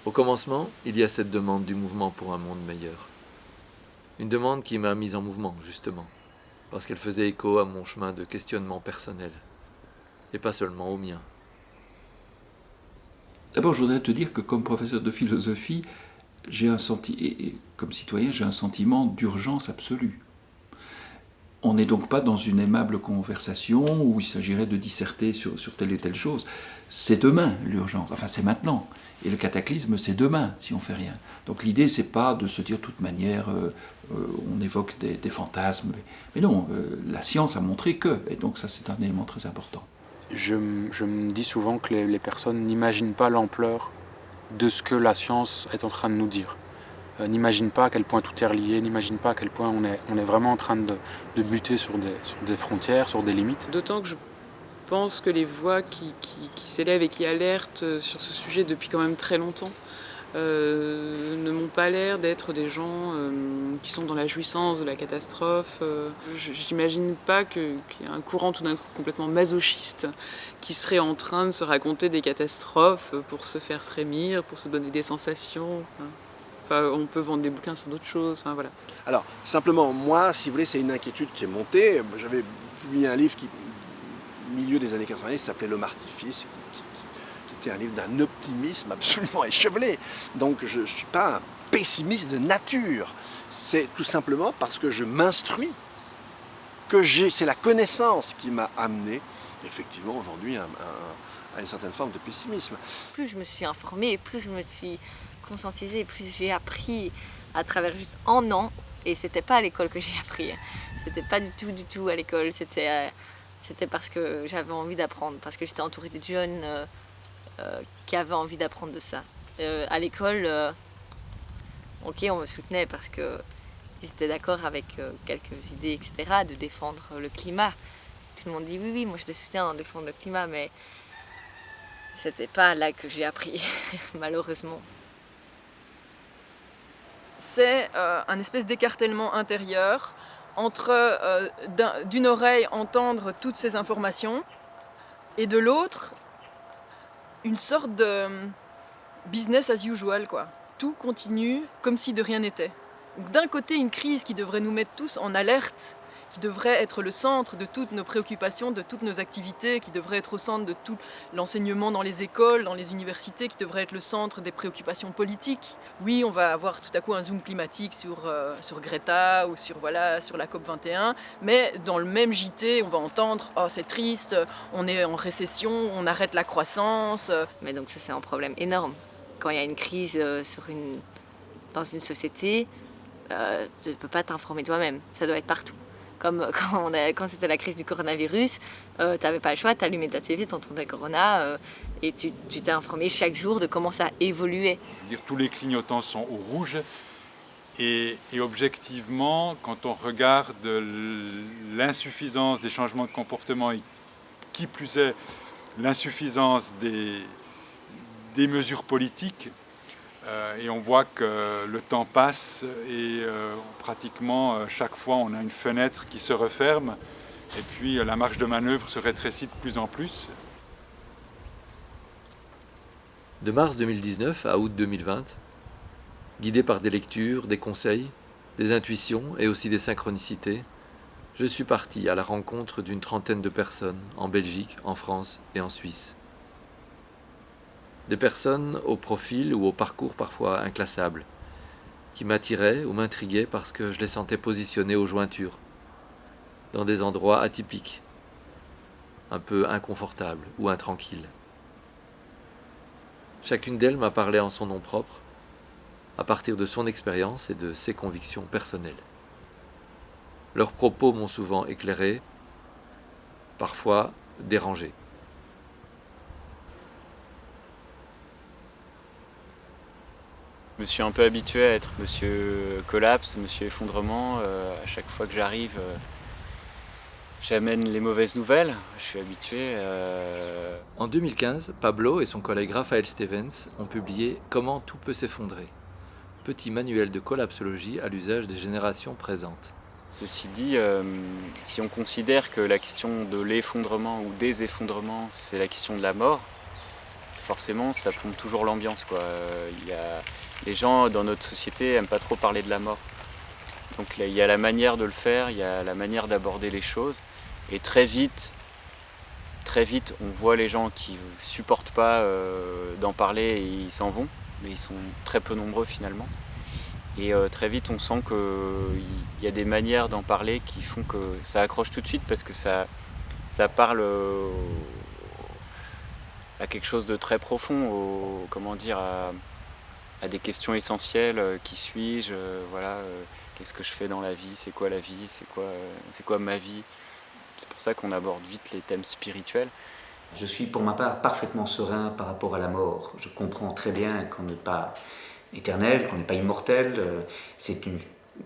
Au commencement, il y a cette demande du mouvement pour un monde meilleur. Une demande qui m'a mise en mouvement, justement, parce qu'elle faisait écho à mon chemin de questionnement personnel, et pas seulement au mien. D'abord, je voudrais te dire que comme professeur de philosophie, et comme citoyen, j'ai un sentiment d'urgence absolue. On n'est donc pas dans une aimable conversation où il s'agirait de disserter sur telle et telle chose. C'est demain l'urgence, enfin c'est maintenant. Et le cataclysme, c'est demain si on fait rien. Donc l'idée, c'est pas de se dire de toute manière, on évoque des fantasmes. Mais non, la science a montré que. Et donc ça, c'est un élément très important. Je me dis souvent que les personnes n'imaginent pas l'ampleur de ce que la science est en train de nous dire. N'imaginent pas à quel point tout est relié, n'imaginent pas à quel point on est vraiment en train de buter sur des frontières, sur des limites. D'autant que je pense que les voix qui s'élèvent et qui alertent sur ce sujet depuis quand même très longtemps ne m'ont pas l'air d'être des gens qui sont dans la jouissance de la catastrophe. J'imagine pas qu'il y a un courant tout d'un coup complètement masochiste qui serait en train de se raconter des catastrophes pour se faire frémir, pour se donner des sensations. Enfin, on peut vendre des bouquins sur d'autres choses, enfin, voilà. Alors, simplement, moi, si vous voulez, c'est une inquiétude qui est montée. J'avais publié un livre milieu des années 90, qui s'appelait L'homme artifice, qui était un livre d'un optimisme absolument échevelé. Donc, je ne suis pas un pessimiste de nature. C'est tout simplement parce que je m'instruis, c'est la connaissance qui m'a amené, effectivement, aujourd'hui, à une certaine forme de pessimisme. Plus je me suis informée, plus je me suis conscientisée, plus j'ai appris à travers juste un an. Et c'était pas à l'école que j'ai appris. C'était pas du tout à l'école. C'était parce que j'avais envie d'apprendre, parce que j'étais entourée de jeunes qui avaient envie d'apprendre de ça. À l'école, ok, on me soutenait parce qu'ils étaient d'accord avec quelques idées, etc., de défendre le climat. Tout le monde dit oui, moi je te soutiens de défendre le climat, mais c'était pas là que j'ai appris, malheureusement. C'est un espèce d'écartèlement intérieur entre d'une oreille entendre toutes ces informations et de l'autre une sorte de business as usual, quoi. Tout continue comme si de rien n'était. Donc, d'un côté, une crise qui devrait nous mettre tous en alerte, qui devrait être le centre de toutes nos préoccupations, de toutes nos activités, qui devrait être au centre de tout l'enseignement dans les écoles, dans les universités, qui devrait être le centre des préoccupations politiques. Oui, on va avoir tout à coup un zoom climatique sur Greta ou sur la COP21, mais dans le même JT, on va entendre « Oh, c'est triste, on est en récession, on arrête la croissance ». Mais donc ça, c'est un problème énorme. Quand il y a une crise dans une société, tu ne peux pas t'informer toi-même, ça doit être partout. Comme quand c'était la crise du coronavirus, tu n'avais pas le choix, tu allumais ta TV, tu entendais Corona et tu t'es informé chaque jour de comment ça évoluait. Tous les clignotants sont au rouge et objectivement, quand on regarde l'insuffisance des changements de comportement et qui plus est l'insuffisance des mesures politiques, et on voit que le temps passe et pratiquement chaque fois on a une fenêtre qui se referme et puis la marge de manœuvre se rétrécit de plus en plus. De mars 2019 à août 2020, guidé par des lectures, des conseils, des intuitions et aussi des synchronicités, je suis parti à la rencontre d'une trentaine de personnes en Belgique, en France et en Suisse. Des personnes au profil ou au parcours parfois inclassables, qui m'attiraient ou m'intriguaient parce que je les sentais positionnés aux jointures, dans des endroits atypiques, un peu inconfortables ou intranquilles. Chacune d'elles m'a parlé en son nom propre, à partir de son expérience et de ses convictions personnelles. Leurs propos m'ont souvent éclairé, parfois dérangé. Je me suis un peu habitué à être monsieur collapse, monsieur effondrement. À chaque fois que j'arrive, j'amène les mauvaises nouvelles. Je suis habitué. En 2015, Pablo et son collègue Raphaël Stevens ont publié « Comment tout peut s'effondrer », petit manuel de collapsologie à l'usage des générations présentes. Ceci dit, si on considère que la question de l'effondrement ou des effondrements, c'est la question de la mort, il forcément ça plombe toujours l'ambiance, quoi. Les gens dans notre société n'aiment pas trop parler de la mort. Donc il y a la manière de le faire, il y a la manière d'aborder les choses. Et très vite, on voit les gens qui ne supportent pas d'en parler et ils s'en vont. Mais ils sont très peu nombreux finalement. Et très vite, on sent qu'il y a des manières d'en parler qui font que ça accroche tout de suite parce que ça parle à quelque chose de très profond, à des questions essentielles. Qui suis-je, qu'est-ce que je fais dans la vie, c'est quoi la vie, c'est quoi ma vie. C'est pour ça qu'on aborde vite les thèmes spirituels. Je suis pour ma part parfaitement serein par rapport à la mort. Je comprends très bien qu'on n'est pas éternel, qu'on n'est pas immortel. C'est une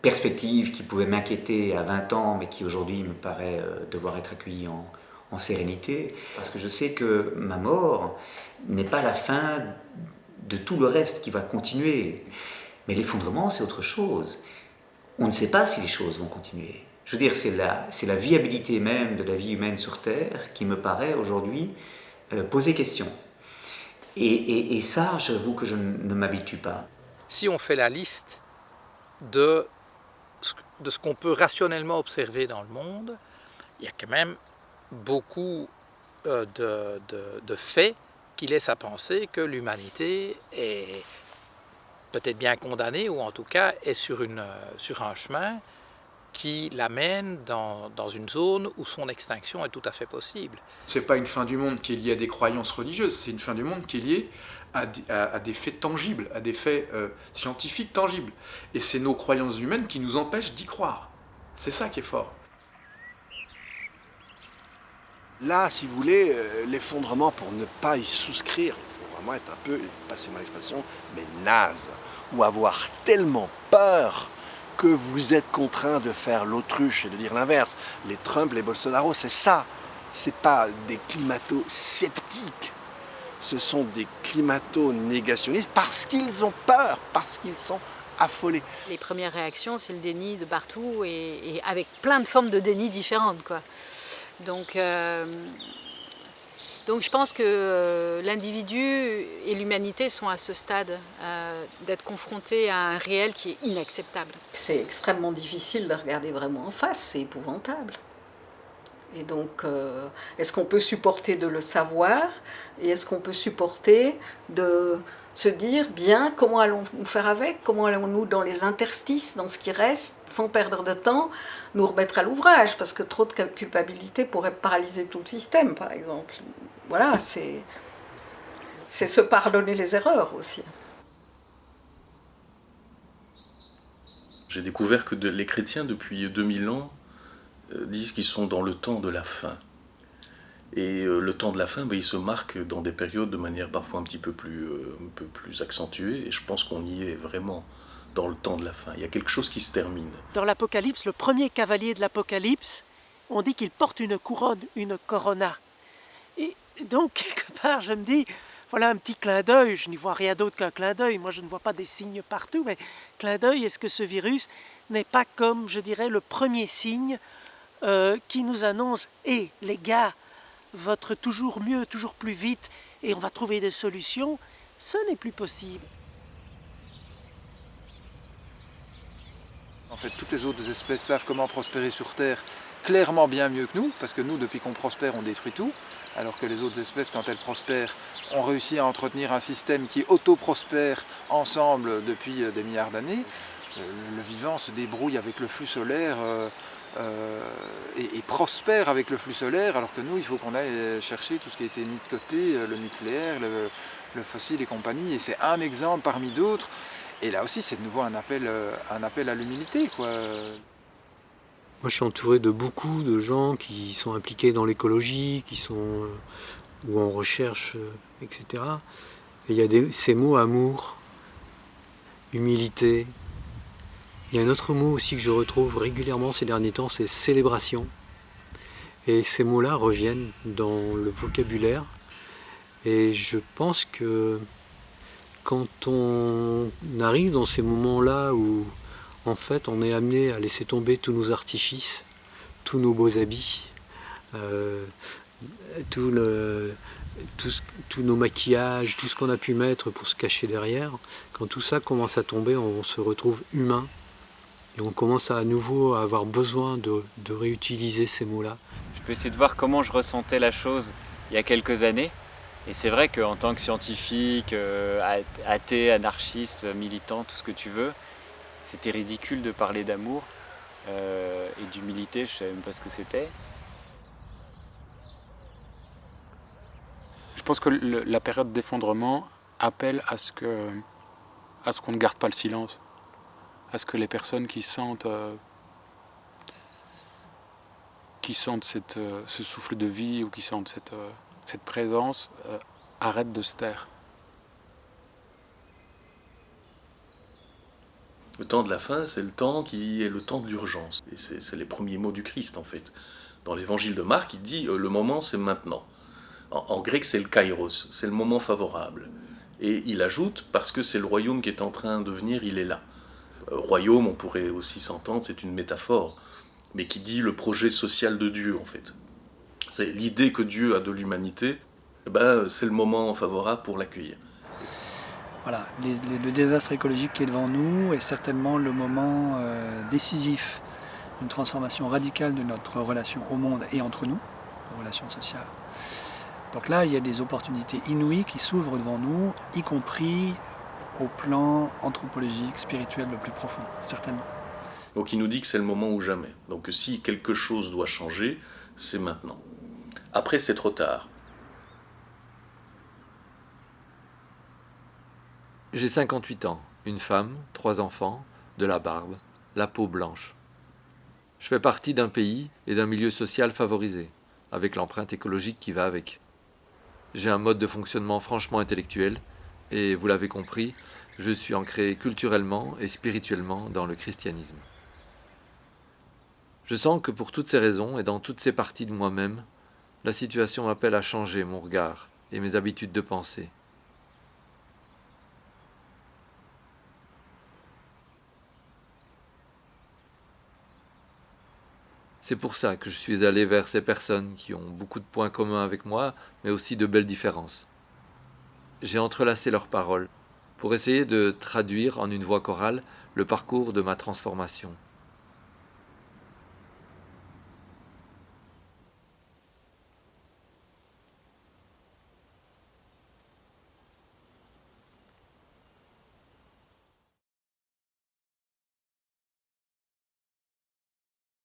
perspective qui pouvait m'inquiéter à 20 ans, mais qui aujourd'hui me paraît devoir être accueillie en sérénité. Parce que je sais que ma mort n'est pas la fin de tout le reste qui va continuer. Mais l'effondrement, c'est autre chose. On ne sait pas si les choses vont continuer. Je veux dire, c'est la viabilité même de la vie humaine sur Terre qui me paraît aujourd'hui poser question. Et ça, j'avoue que je ne m'habitue pas. Si on fait la liste de ce qu'on peut rationnellement observer dans le monde, il y a quand même beaucoup de faits qui laissent à penser que l'humanité est peut-être bien condamnée, ou en tout cas est sur un chemin qui l'amène dans une zone où son extinction est tout à fait possible. C'est pas une fin du monde qui est liée à des croyances religieuses, c'est une fin du monde qui est liée à des faits tangibles, à des faits scientifiques tangibles. Et c'est nos croyances humaines qui nous empêchent d'y croire. C'est ça qui est fort. Là, si vous voulez, l'effondrement, pour ne pas y souscrire, il faut vraiment être un peu, passez-moi l'expression, mais naze, ou avoir tellement peur que vous êtes contraint de faire l'autruche et de dire l'inverse. Les Trump, les Bolsonaro, c'est ça. C'est pas des climato-sceptiques. Ce sont des climato-négationnistes parce qu'ils ont peur, parce qu'ils sont affolés. Les premières réactions, c'est le déni de partout et avec plein de formes de déni différentes, quoi. Donc je pense que l'individu et l'humanité sont à ce stade d'être confrontés à un réel qui est inacceptable. C'est extrêmement difficile de regarder vraiment en face, c'est épouvantable. Et donc, est-ce qu'on peut supporter de le savoir et est-ce qu'on peut supporter de se dire, bien, comment allons-nous faire avec, comment allons-nous dans les interstices, dans ce qui reste, sans perdre de temps, nous remettre à l'ouvrage, parce que trop de culpabilité pourrait paralyser tout le système, par exemple. Voilà, c'est se pardonner les erreurs aussi. J'ai découvert que les chrétiens, depuis 2000 ans, disent qu'ils sont dans le temps de la fin. Et le temps de la fin, il se marque dans des périodes de manière parfois un peu plus accentuée, et je pense qu'on y est vraiment dans le temps de la fin. Il y a quelque chose qui se termine. Dans l'Apocalypse, le premier cavalier de l'Apocalypse, on dit qu'il porte une couronne, une corona. Et donc, quelque part, je me dis, voilà un petit clin d'œil, je n'y vois rien d'autre qu'un clin d'œil, moi je ne vois pas des signes partout, mais clin d'œil, est-ce que ce virus n'est pas comme, je dirais, le premier signe qui nous annonce « Hé, les gars, votre toujours mieux, toujours plus vite, et on va trouver des solutions », ce n'est plus possible. En fait, toutes les autres espèces savent comment prospérer sur Terre clairement bien mieux que nous, parce que nous, depuis qu'on prospère, on détruit tout, alors que les autres espèces, quand elles prospèrent, ont réussi à entretenir un système qui auto-prospère ensemble depuis des milliards d'années. Le vivant se débrouille avec le flux solaire et prospère avec le flux solaire, alors que nous, il faut qu'on aille chercher tout ce qui a été mis de côté, le nucléaire, le fossile et compagnie, et c'est un exemple parmi d'autres. Et là aussi, c'est de nouveau un appel à l'humilité, quoi. Moi, je suis entouré de beaucoup de gens qui sont impliqués dans l'écologie, qui sont ou en recherche, etc. Et il y a ces mots amour, humilité. Il y a un autre mot aussi que je retrouve régulièrement ces derniers temps, c'est célébration. Et ces mots-là reviennent dans le vocabulaire. Et je pense que quand on arrive dans ces moments-là où en fait on est amené à laisser tomber tous nos artifices, tous nos beaux habits, tout tous nos maquillages, tout ce qu'on a pu mettre pour se cacher derrière, quand tout ça commence à tomber, on se retrouve humain. Et on commence à nouveau à avoir besoin de réutiliser ces mots-là. Je peux essayer de voir comment je ressentais la chose il y a quelques années. Et c'est vrai qu'en tant que scientifique, athée, anarchiste, militant, tout ce que tu veux, c'était ridicule de parler d'amour et d'humilité, je ne savais même pas ce que c'était. Je pense que la période d'effondrement appelle à ce qu'on ne garde pas le silence, à ce que les personnes qui sentent ce souffle de vie ou qui sentent cette présence arrêtent de se taire. Le temps de la fin, c'est le temps qui est le temps d'urgence. Et c'est les premiers mots du Christ, en fait. Dans l'évangile de Marc, il dit « le moment, c'est maintenant ». En grec, c'est le kairos, c'est le moment favorable. Et il ajoute, parce que c'est le royaume qui est en train de venir, il est là. Royaume, on pourrait aussi s'entendre, c'est une métaphore, mais qui dit le projet social de Dieu, en fait. C'est l'idée que Dieu a de l'humanité, c'est le moment favorable pour l'accueillir. Voilà, le désastre écologique qui est devant nous est certainement le moment décisif d'une transformation radicale de notre relation au monde et entre nous, nos relations sociales. Donc là, il y a des opportunités inouïes qui s'ouvrent devant nous, y compris au plan anthropologique, spirituel le plus profond, certainement. Donc il nous dit que c'est le moment ou jamais. Donc si quelque chose doit changer, c'est maintenant. Après, c'est trop tard. J'ai 58 ans, une femme, 3 enfants, de la barbe, la peau blanche. Je fais partie d'un pays et d'un milieu social favorisé, avec l'empreinte écologique qui va avec. J'ai un mode de fonctionnement franchement intellectuel, et vous l'avez compris, je suis ancré culturellement et spirituellement dans le christianisme. Je sens que pour toutes ces raisons et dans toutes ces parties de moi-même, la situation m'appelle à changer mon regard et mes habitudes de pensée. C'est pour ça que je suis allé vers ces personnes qui ont beaucoup de points communs avec moi, mais aussi de belles différences. J'ai entrelacé leurs paroles pour essayer de traduire en une voix chorale le parcours de ma transformation.